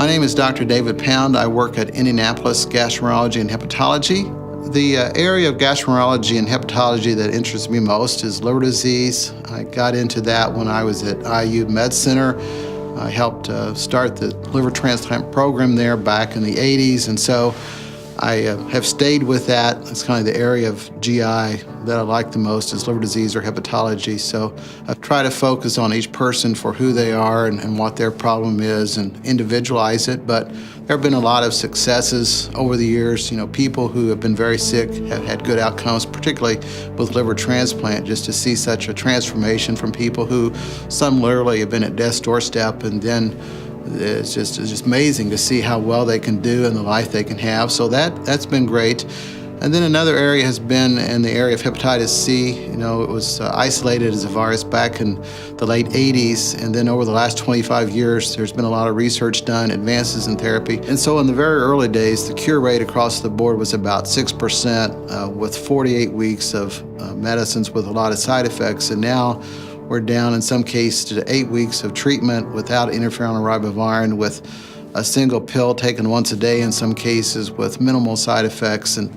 My name is Dr. David Pound. I work at Indianapolis Gastroenterology and Hepatology. The area of gastroenterology and hepatology that interests me most is liver disease. I got into that when I was at IU Med Center. I helped start the liver transplant program there back in the 80s, and so I have stayed with that. It's kind of the area of GI that I like the most is liver disease or hepatology. So I try to focus on each person for who they are and what their problem is and individualize it. But there have been a lot of successes over the years. People who have been very sick have had good outcomes, particularly with liver transplant, just to see such a transformation from people who some literally have been at death's doorstep, and then it's just amazing to see how well they can do and the life they can have. So that's been great. And then another area has been in the area of hepatitis C. It was isolated as a virus back in the late 80s, and then over the last 25 years, there's been a lot of research done, advances in therapy. And so in the very early days, the cure rate across the board was about 6% with 48 weeks of medicines with a lot of side effects. And now we're down in some cases to 8 weeks of treatment without interferon or ribavirin, with a single pill taken once a day in some cases, with minimal side effects and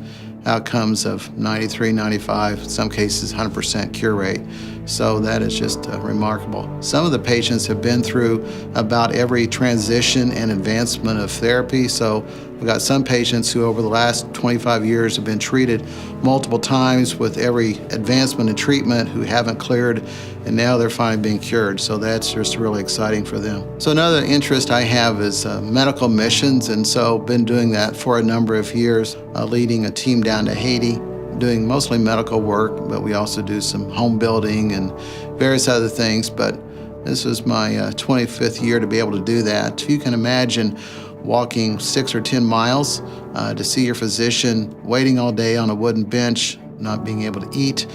outcomes of 93, 95, in some cases 100% cure rate. So that is just remarkable. Some of the patients have been through about every transition and advancement of therapy. So we've got some patients who over the last 25 years have been treated multiple times with every advancement in treatment who haven't cleared, and now they're finally being cured. So that's just really exciting for them. So another interest I have is medical missions, and so been doing that for a number of years, leading a team down to Haiti, doing mostly medical work, but we also do some home building and various other things. But this was my 25th year to be able to do that. If you can imagine walking 6 or 10 miles to see your physician, waiting all day on a wooden bench, not being able to eat,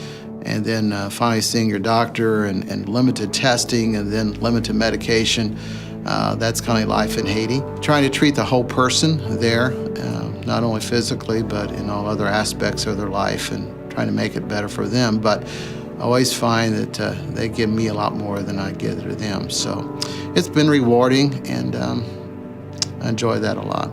and then finally seeing your doctor and limited testing and then limited medication. That's kind of life in Haiti. Trying to treat the whole person there, not only physically, but in all other aspects of their life, and trying to make it better for them. But I always find that they give me a lot more than I give to them. So it's been rewarding, and I enjoy that a lot.